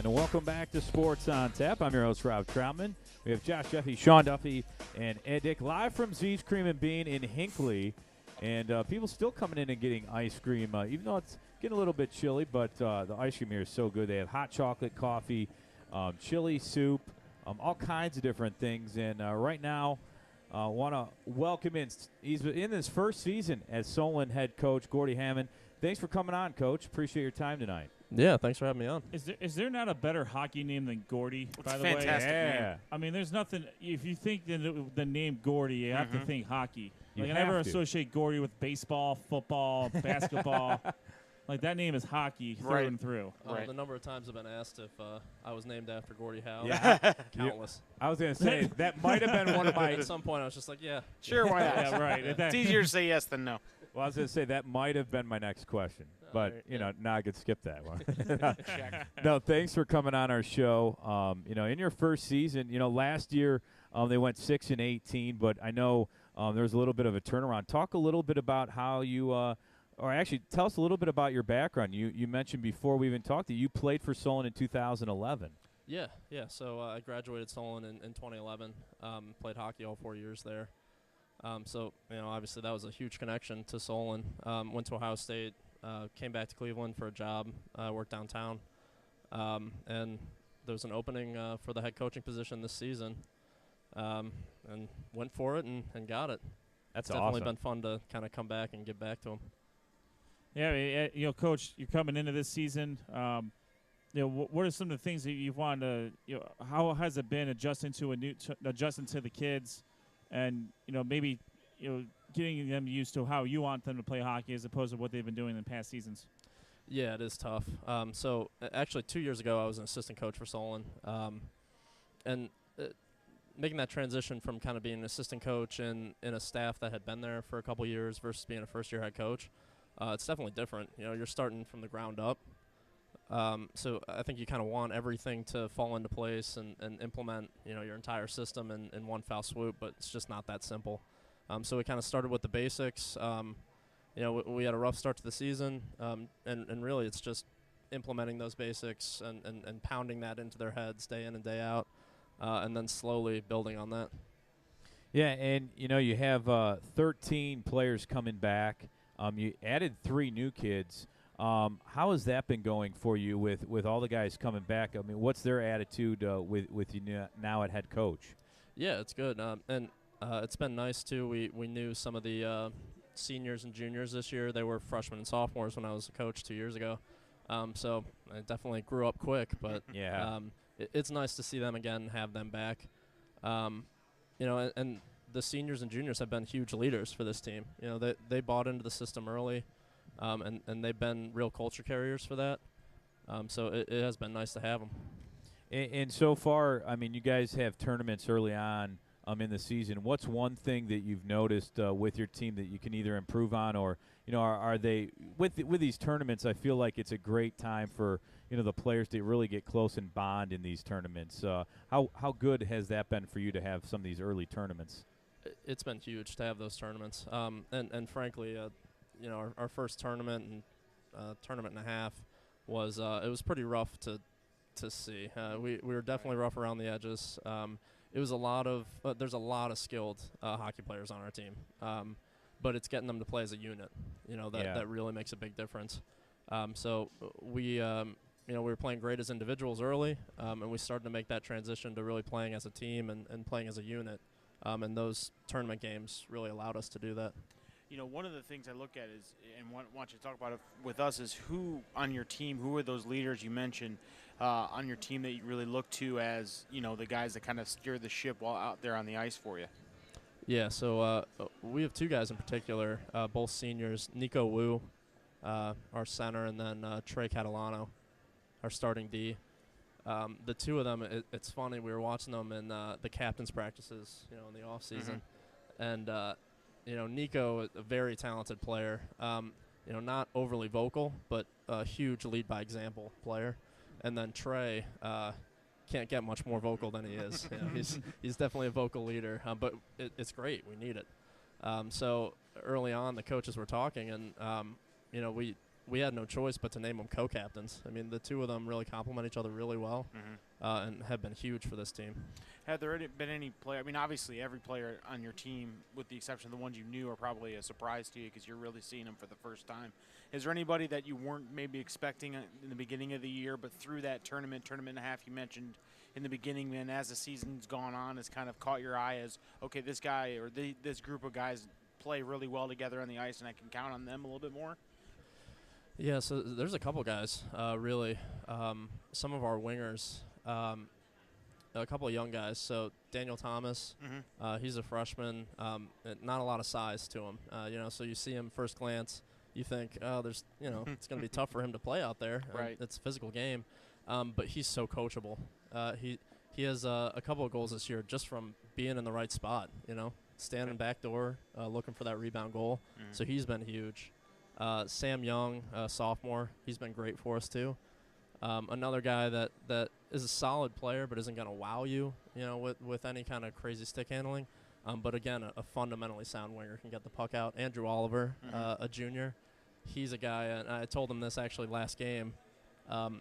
And welcome back to Sports on Tap. I'm your host, Rob Troutman. We have Josh Jeffy, Sean Duffy, and Ed Dick live from Z's Cream and Bean in Hinckley. And people still coming in and getting ice cream, even though it's getting a little bit chilly, but the ice cream here is so good. They have hot chocolate, coffee, chili soup, all kinds of different things. And right now, want to welcome in. He's in his first season as Solon head coach, Gordie Hammond. Thanks for coming on, Coach. Appreciate your time tonight. Yeah, thanks for having me on. Is there not a better hockey name than Gordie, by the way? Fantastic name. I mean, there's nothing. If you think the name Gordie, you have to think hockey. You I have never to. associate Gordie with baseball, football, basketball. Like, that name is hockey through and through. Right. The number of times I've been asked if I was named after Gordie Howe, Yeah. countless. I was going to say, that might have been one of my At some point, I was just like, yeah. Sure, why not? Yeah, right. It's easier to say yes than no. Well, I was going to say that might have been my next question, but right, you know, now I could skip that one. Check. No, thanks for coming on our show. In your first season, last year they went 6-18, but I know there was a little bit of a turnaround. Talk a little bit about how you, or actually, tell us a little bit about your background. You mentioned before we even talked that you played for Solon in 2011. Yeah. So I graduated Solon in 2011. Played hockey all 4 years there. So obviously that was a huge connection to Solon. Went to Ohio State, came back to Cleveland for a job, worked downtown, and there was an opening for the head coaching position this season, and went for it and got it. That's It's awesome. definitely been fun to kind of come back and give back to them. Yeah, Coach, you're coming into this season. What are some of the things that you've wanted to? How has it been adjusting to adjusting to the kids, and maybe getting them used to how you want them to play hockey as opposed to what they've been doing in past seasons? Yeah, it is tough. So actually 2 years ago, I was an assistant coach for Solon, and making that transition from kind of being an assistant coach in a staff that had been there for a couple years versus being a first-year head coach, it's definitely different. You're starting from the ground up. So I think you kind of want everything to fall into place and implement your entire system in one foul swoop, but it's just not that simple. So we kind of started with the basics. We had a rough start to the season, and really it's just implementing those basics and pounding that into their heads day in and day out, and then slowly building on that. Yeah, and you have 13 players coming back. You added 3 new kids. How has that been going for you with all the guys coming back? I mean, what's their attitude with you now at head coach? Yeah, it's good, and it's been nice too. We knew some of the seniors and juniors this year. They were freshmen and sophomores when I was a coach 2 years ago, so I definitely grew up quick. But Yeah. It's nice to see them again, have them back. And the seniors and juniors have been huge leaders for this team. They bought into the system early. And they've been real culture carriers for that. So it has been nice to have them. And so far, I mean, you guys have tournaments early on in the season. What's one thing that you've noticed with your team that you can either improve on, or are they with these tournaments? I feel like it's a great time for the players to really get close and bond in these tournaments. How good has that been for you to have some of these early tournaments? It's been huge to have those tournaments. And frankly, our first tournament and tournament and a half was it was pretty rough to see. We were definitely rough around the edges. It was there's a lot of skilled hockey players on our team, but it's getting them to play as a unit. That really makes a big difference. So we were playing great as individuals early, and we started to make that transition to really playing as a team and playing as a unit. And those tournament games really allowed us to do that. One of the things I look at is, and want you to talk about it with us, is who on your team, who are those leaders you mentioned on your team that you really look to as, the guys that kind of steer the ship while out there on the ice for you? Yeah, so we have 2 guys in particular, both seniors, Nico Wu, our center, and then Trey Catalano, our starting D. The 2 of them, it's funny, we were watching them in the captain's practices, in the off season, and Nico, a very talented player, not overly vocal, but a huge lead by example player. And then Trey can't get much more vocal than he is. He's definitely a vocal leader, but it's great. We need it. So early on, the coaches were talking, and we had no choice but to name them co-captains. I mean, the two of them really complement each other really well, and have been huge for this team. Have there been any player? I mean, obviously, every player on your team, with the exception of the ones you knew, are probably a surprise to you because you're really seeing them for the first time. Is there anybody that you weren't maybe expecting in the beginning of the year, but through that tournament and a half you mentioned in the beginning, and as the season's gone on, has kind of caught your eye as, okay, this guy or this group of guys play really well together on the ice, and I can count on them a little bit more? Yeah, so there's a couple guys, really. Some of our wingers, a couple of young guys. So Daniel Thomas, he's a freshman. Not a lot of size to him, so you see him first glance, you think, oh, it's going to be tough for him to play out there. Right. It's a physical game, but he's so coachable. He has a couple of goals this year just from being in the right spot, standing back door, looking for that rebound goal. So he's been huge. Sam Young, sophomore, he's been great for us too. Another guy that is a solid player but isn't going to wow you, with any kind of crazy stick handling. But again, a fundamentally sound winger, can get the puck out. Andrew Oliver, a junior, he's a guy, and I told him this actually last game. A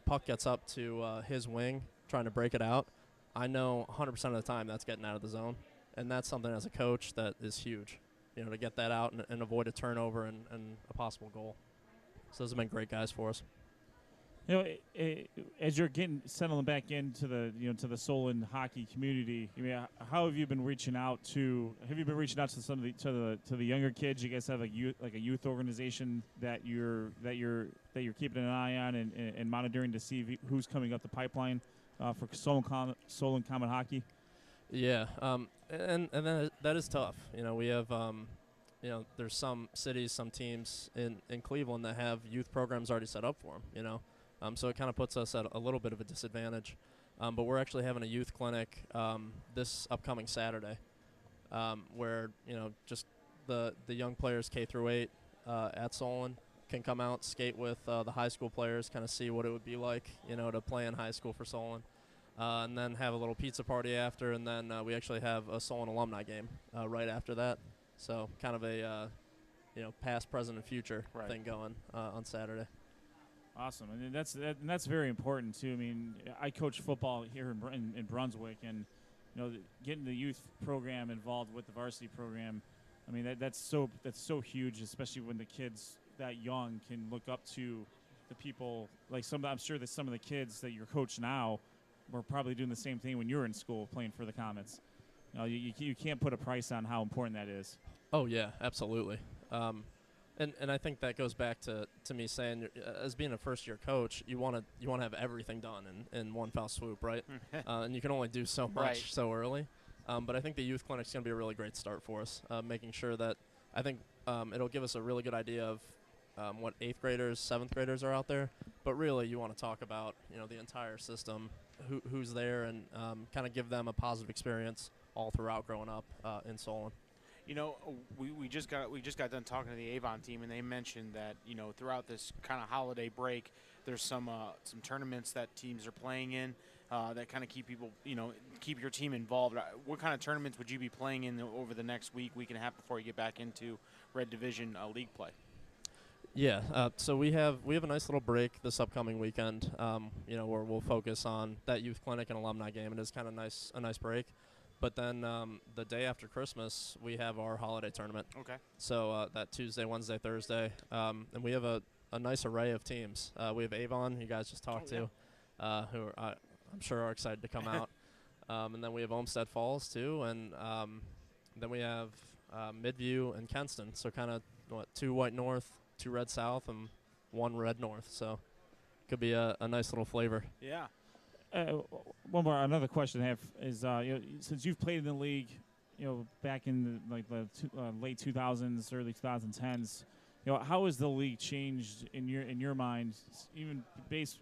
puck gets up to his wing, trying to break it out. I know 100% of the time that's getting out of the zone, and that's something as a coach that is huge. To get that out and avoid a turnover and a possible goal. So those have been great guys for us. As you're settling back into to the Solon hockey community, how have you been reaching out to? Have you been reaching out to some of the younger kids? You guys have a youth organization that you're keeping an eye on and monitoring to see who's coming up the pipeline for Solon Comet hockey. Yeah, and then that is tough. We have, there's some cities, some teams in Cleveland that have youth programs already set up for them, so it kind of puts us at a little bit of a disadvantage. But we're actually having a youth clinic this upcoming Saturday where, just the young players K through 8 at Solon can come out, skate with the high school players, kind of see what it would be like, to play in high school for Solon. And then have a little pizza party after, and then we actually have a Solon alumni game right after that. So kind of a past, present, and future thing going on Saturday. Awesome, and that's very important too. I mean, I coach football here in Brunswick, and getting the youth program involved with the varsity program. I mean, that's so huge, especially when the kids that young can look up to the people like I'm sure that some of the kids that you're coaching now were probably doing the same thing when you were in school playing for the Comets. You can't put a price on how important that is. Oh yeah, absolutely. And I think that goes back to me saying, as being a first-year coach, you want to have everything done in one foul swoop, right? And you can only do so much so early. But I think the youth clinic is going to be a really great start for us, making sure that I think it'll give us a really good idea of what 8th graders, 7th graders are out there. But really, you want to talk about the entire system, who's there, and kind of give them a positive experience all throughout growing up in Solon. We just got done talking to the Avon team, and they mentioned that throughout this kind of holiday break, there's some tournaments that teams are playing in that kind of keep people keep your team involved. What kind of tournaments would you be playing in over the next week and a half before you get back into Red Division league play? Yeah, so we have a nice little break this upcoming weekend, where we'll focus on that youth clinic and alumni game. It is kind of a nice break. But then the day after Christmas, we have our holiday tournament. Okay. So that Tuesday, Wednesday, Thursday, and we have a nice array of teams. We have Avon, you guys just talked to, who I'm sure are excited to come out. And then we have Olmsted Falls too, and then we have Midview and Kenston. So kind of 2 white north, 2 red south, and 1 red north. So could be a nice little flavor. Yeah. Another question I have is, since you've played in the league, back in the late 2000s, early 2010s, how has the league changed in your mind, even based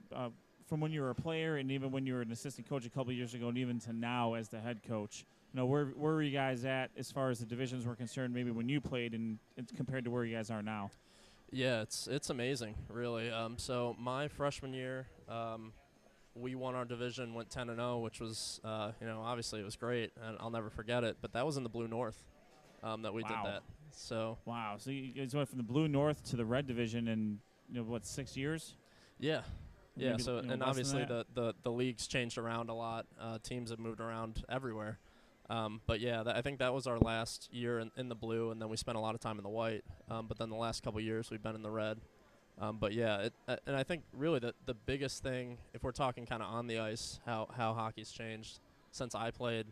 from when you were a player and even when you were an assistant coach a couple of years ago, and even to now as the head coach? Where were you guys at as far as the divisions were concerned, maybe when you played, and compared to where you guys are now? Yeah, it's amazing, really. So my freshman year, we won our division, went 10-0, which was, obviously it was great, and I'll never forget it. But that was in the Blue North that we did that. So wow. So you guys went from the Blue North to the Red Division, and what, 6 years? Yeah. Yeah, Maybe, so you know, and less than obviously that? the league's changed around a lot. Teams have moved around everywhere. But yeah, I think that was our last year in the blue, and then we spent a lot of time in the white. But then the last couple years we've been in the red. But yeah, and I think really the biggest thing, if we're talking kind of on the ice, how hockey's changed since I played,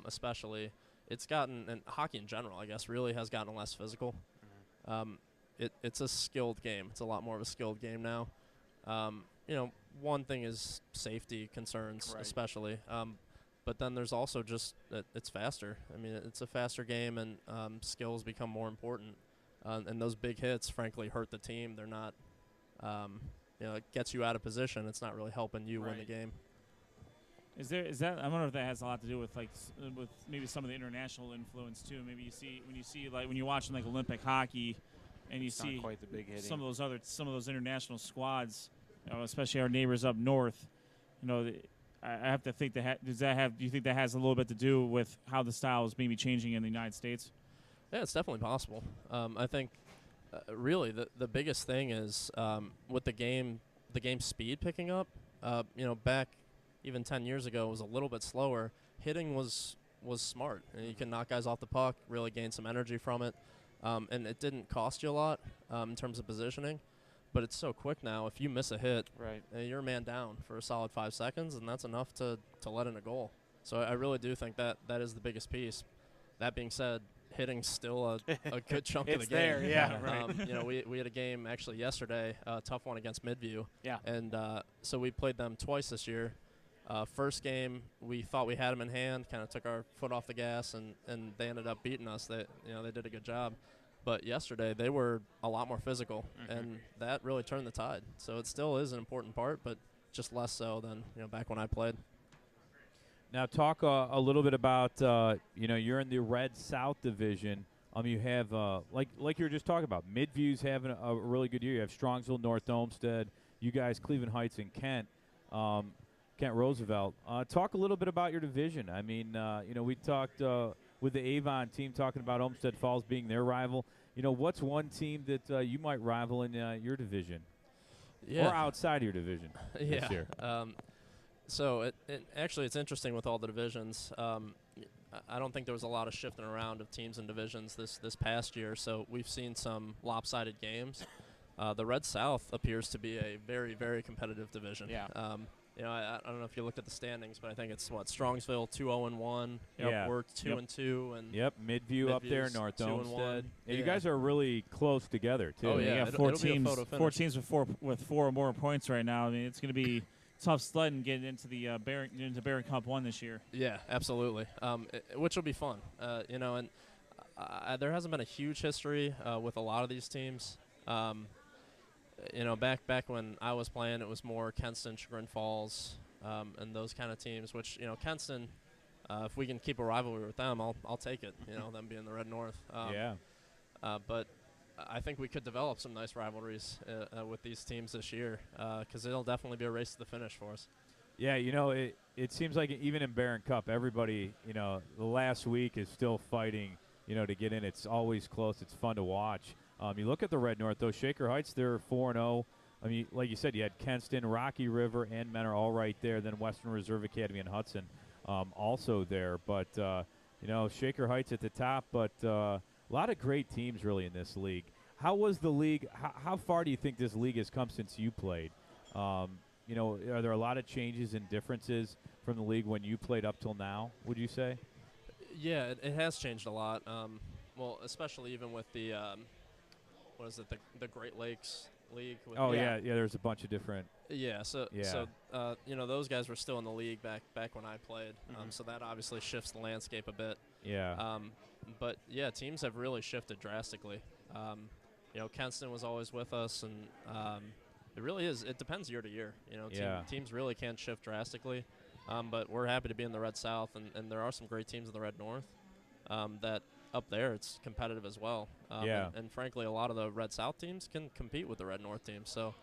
especially, it's gotten, and hockey in general, I guess, really has gotten less physical. It's a skilled game. It's a lot more of a skilled game now. One thing is safety concerns, Right. especially. But then there's also just it's faster. I mean, it's a faster game, and skills become more important. And those big hits, frankly, hurt the team. They're not, it gets you out of position. It's not really helping you win the Right. game. Is that? I wonder if that has a lot to do with with maybe some of the international influence too. Maybe when you're watching like Olympic hockey, and you It's see not quite the big hitting. some of those international squads, especially our neighbors up north. I have to think do you think that has a little bit to do with how the style is maybe changing in the United States? Yeah, it's definitely possible. I think really the biggest thing is with the game speed picking up. Back even 10 years ago, it was a little bit slower. Hitting was smart. And you can knock guys off the puck, really gain some energy from it, and it didn't cost you a lot in terms of positioning. But it's so quick now. If you miss a hit, Right. you're a man down for a solid 5 seconds, and that's enough to let in a goal. So I really do think that is the biggest piece. That being said, hitting's still a good chunk of the It's game. there, yeah, right. We had a game actually yesterday, a tough one against Midview. Yeah. And so we played them twice this year. First game, we thought we had them in hand, kind of took our foot off the gas, and they ended up beating us. They did a good job. But yesterday, they were a lot more physical, and that really turned the tide. So it still is an important part, but just less so than back when I played. Now talk a little bit about you're in the Red South Division. You have like you were just talking about, Midview's having a really good year. You have Strongsville, North Olmsted, you guys, Cleveland Heights, and Kent Roosevelt. Talk a little bit about your division. I mean, we talked with the Avon team talking about Olmsted Falls being their rival. What's one team that you might rival in your division, or outside of your division this year? So actually it's interesting with all the divisions. I don't think there was a lot of shifting around of teams and divisions this past year. So we've seen some lopsided games. The Red South appears to be a very, very competitive division. Yeah. I don't know if you looked at the standings, but I think it's Strongsville 2-0-1. Yeah. We're 2-2, and Midview up there, Midview's North 2-1. Olmsted. Yeah. You guys are really close together too. Oh, yeah. You got It'll be a photo four finish. teams with four or more points right now. I mean, it's going to be tough sledding getting into the Barron Cup 1 this year. Yeah, absolutely. Which will be fun. And there hasn't been a huge history with a lot of these teams. Back when I was playing, it was more Kenston, Chagrin Falls, and those kind of teams. Which Kenston, if we can keep a rivalry with them, I'll take it. Them being the Red North. But I think we could develop some nice rivalries with these teams this year, because it'll definitely be a race to the finish for us. Yeah, it seems like even in Barron Cup, everybody, the last week is still fighting, to get in. It's always close. It's fun to watch. You look at the Red North, though. Shaker Heights, they're 4-0. I mean, like you said, you had Kenston, Rocky River, and Menor all right there. Then Western Reserve Academy and Hudson also there. But, Shaker Heights at the top. But a lot of great teams really in this league. How was the league? How far do you think this league has come since you played? Are there a lot of changes and differences from the league when you played up till now, would you say? Yeah, it has changed a lot. Especially even with the the Great Lakes League. Yeah, there's a bunch of different. Yeah, so those guys were still in the league back when I played. So that obviously shifts the landscape a bit. Yeah. But yeah, teams have really shifted drastically. Kenston was always with us, and it really is. It depends year to year. Teams really can shift drastically. But we're happy to be in the Red South, and there are some great teams in the Red North that up there it's competitive as well. And frankly, a lot of the Red South teams can compete with the Red North teams. So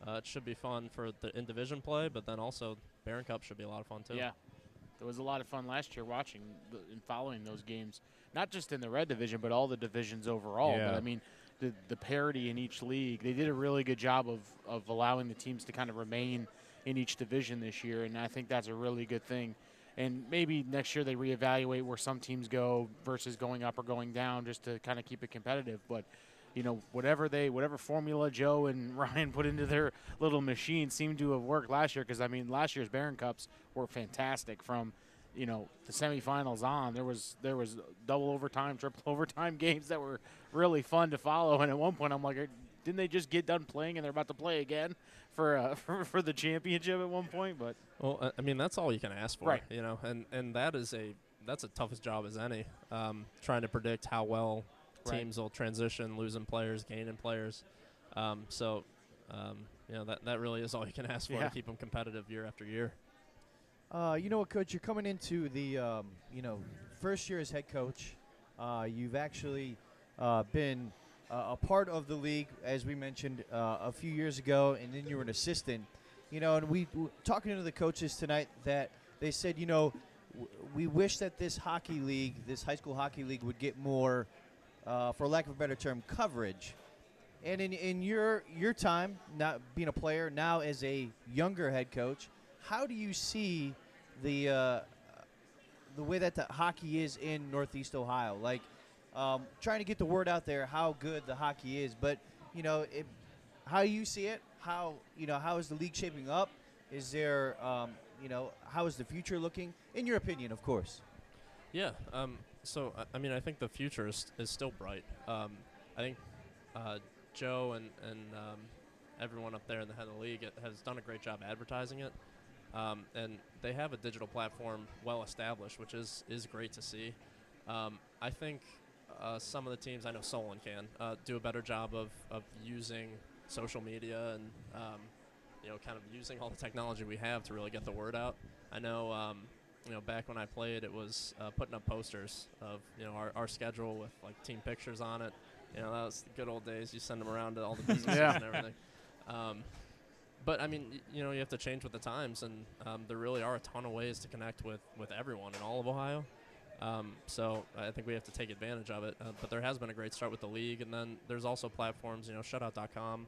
it should be fun for the in-division play, but then also Barron Cup should be a lot of fun too. Yeah. It was a lot of fun last year watching and following those games, not just in the Red Division, but all the divisions overall. Yeah. But, I mean, the parity in each league. They did a really good job of allowing the teams to kind of remain in each division this year, and I think that's a really good thing. And maybe next year they reevaluate where some teams go versus going up or going down just to kind of keep it competitive. But, you know, whatever formula Joe and Ryan put into their little machine seemed to have worked last year, because, I mean, last year's Barron Cups were fantastic from, you know, the semifinals on. There was double overtime, triple overtime games that were really fun to follow. And at one point I'm like, didn't they just get done playing and they're about to play again for the championship at one point? But well, I mean, that's all you can ask for, right. You know, and that's a toughest job as any, trying to predict how well teams will transition, losing players, gaining players. You know, that really is all you can ask for to keep them competitive year after year. You know what, Coach? You're coming into the first year as head coach. You've actually been a part of the league, as we mentioned a few years ago, and then you were an assistant. You know, and we were talking to the coaches tonight that they said, you know, we wish that this hockey league, this high school hockey league, would get more, for lack of a better term, coverage. And in your time, not being a player, now as a younger head coach, how do you see the way that the hockey is in Northeast Ohio? Like, trying to get the word out there how good the hockey is, but you know, how you see it, how is the league shaping up? Is there, how is the future looking? In your opinion, of course. Yeah. So I mean, I think the future is still bright. I think Joe and everyone up there in the head of the league has done a great job advertising it. And they have a digital platform well established, which is great to see. I think some of the teams, I know Solon can, do a better job of using social media and, kind of using all the technology we have to really get the word out. I know, back when I played, it was putting up posters of, our schedule with, like, team pictures on it. That was the good old days. You send them around to all the businesses and everything. But, I mean, you have to change with the times, and there really are a ton of ways to connect with everyone in all of Ohio. So I think we have to take advantage of it. But there has been a great start with the league, and then there's also platforms, shutout.com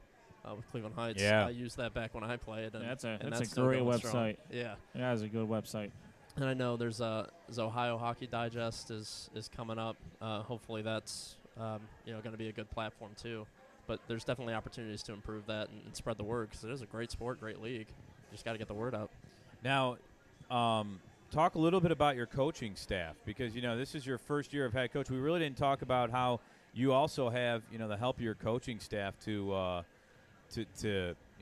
with Cleveland Heights. Yeah. I used that back when I played. And That's a still great going website. strong. Yeah. Yeah, it's a good website. And I know there's Ohio Hockey Digest is coming up. Hopefully that's going to be a good platform too. But there's definitely opportunities to improve that and spread the word, because it is a great sport, great league. You just got to get the word out. Now, talk a little bit about your coaching staff, because, this is your first year of head coach. We really didn't talk about how you also have, the help of your coaching staff to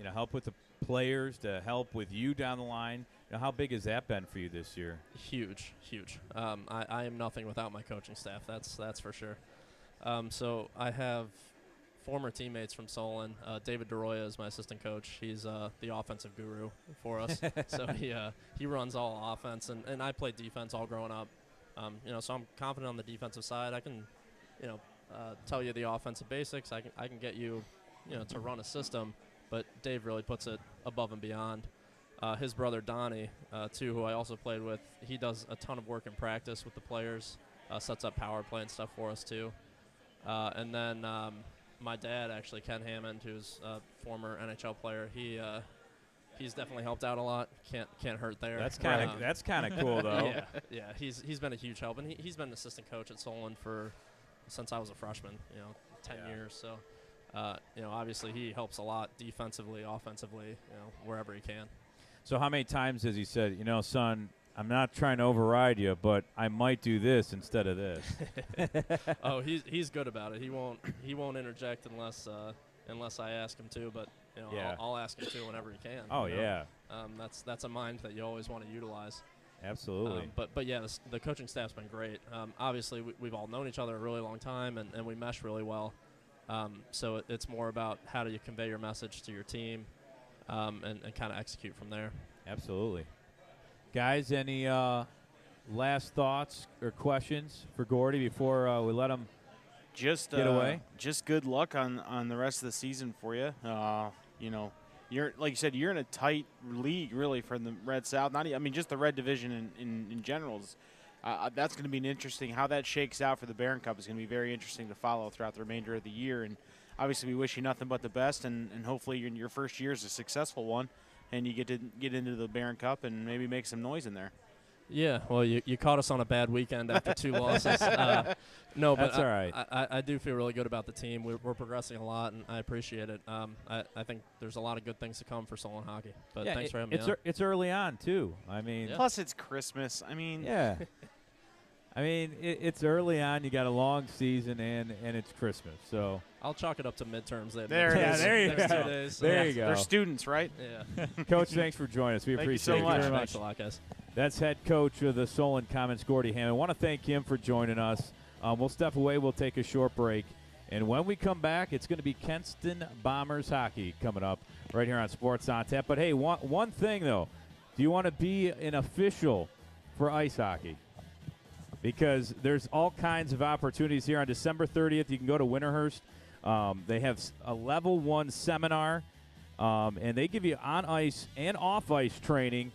help with the players, to help with you down the line. How big has that been for you this year? Huge. I am nothing without my coaching staff. That's for sure. So I have former teammates from Solon. David DeRoya is my assistant coach. He's the offensive guru for us. So he runs all offense, and I played defense all growing up. So I'm confident on the defensive side. I can, tell you the offensive basics. I can get you, to run a system. But Dave really puts it above and beyond. His brother Donnie, too, who I also played with, he does a ton of work in practice with the players. Sets up power play and stuff for us too. And then my dad, actually, Ken Hammond, who's a former NHL player, he's definitely helped out a lot. Can't hurt there. That's kind of cool though. Yeah. He's been a huge help, and he's been an assistant coach at Solon since I was a freshman. 10 years. So, obviously he helps a lot defensively, offensively, wherever he can. So how many times has he said, son, I'm not trying to override you, but I might do this instead of this? Oh, he's good about it. He won't interject unless I ask him to. But I'll ask him to whenever he can. Oh yeah. That's a mind that you always want to utilize. Absolutely. But yeah, the coaching staff's been great. Obviously we've all known each other a really long time, and we mesh really well. So it's more about how do you convey your message to your team, and kind of execute from there. Absolutely. Guys, any last thoughts or questions for Gordie before we let him get away? Just good luck on the rest of the season for you. You're, like you said, you're in a tight league really for the Red South. Just the Red Division in general. That's going to be interesting. How that shakes out for the Barron Cup is going to be very interesting to follow throughout the remainder of the year. And obviously we wish you nothing but the best, and hopefully your first year is a successful one, and you get to get into the Barron Cup and maybe make some noise in there. Yeah, well, you caught us on a bad weekend after 2 losses. No, but That's all right. I do feel really good about the team. We're progressing a lot, and I appreciate it. I think there's a lot of good things to come for Solon hockey. But Yeah, thanks for having me on. It's early on too. I mean, Yeah. Plus, it's Christmas. I mean, yeah. I mean, it's early on. You got a long season, and it's Christmas. So I'll chalk it up to midterms. There it is. there you next go. 2 days. there you go. they're students, right? Yeah. Coach, thanks for joining us. We Thank you appreciate so it. much. very Thanks a lot, guys. That's head coach of the Solon Comets, Gordie Hammond. I want to thank him for joining us. We'll step away. We'll take a short break. And when we come back, it's going to be Kenston Bombers hockey coming up right here on Sports on Tap. But, hey, one thing, though. Do you want to be an official for ice hockey? Because there's all kinds of opportunities here on December 30th. You can go to Winterhurst. They have a level 1 seminar, and they give you on-ice and off-ice training.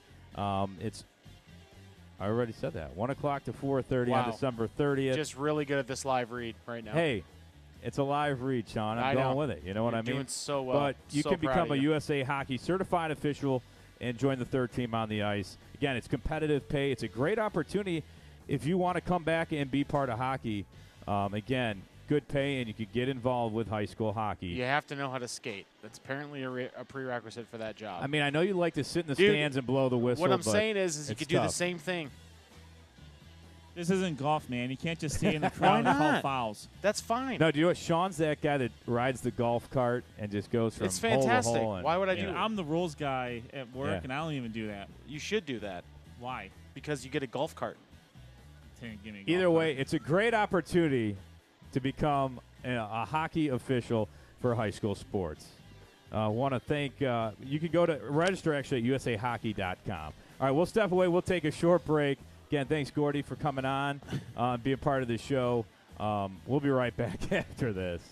I already said that. 1 o'clock to 4:30 Wow. on December 30th. Just really good at this live read right now. Hey, it's a live read, Sean. I'm I going know. with it. You know what You're I mean? doing so well. But you So can proud become of a you. USA Hockey certified official and join the third team on the ice. Again, it's competitive pay. It's a great opportunity if you want to come back and be part of hockey. Again, good pay, and you can get involved with high school hockey. You have to know how to skate. That's apparently a prerequisite for that job. I mean, I know you like to sit in the Dude, stands and blow the whistle. what I'm but saying is you it's could do the tough. same thing. This isn't golf, man. You can't just stay in the crowd and call not? fouls. That's fine. No, do you know what? Sean's that guy that rides the golf cart and just goes from It's hole to fantastic. hole. And Why would I Dude, do it? I'm the rules guy at work, Yeah. and I don't even do that. You should do that Why? because you get a golf cart. Give me a golf Either cart. way, it's a great opportunity to become a hockey official for high school sports. Want to thank you can go to register actually at usahockey.com. All right, we'll step away. We'll take a short break. Again, thanks, Gordie, for coming on, being part of the show. We'll be right back after this.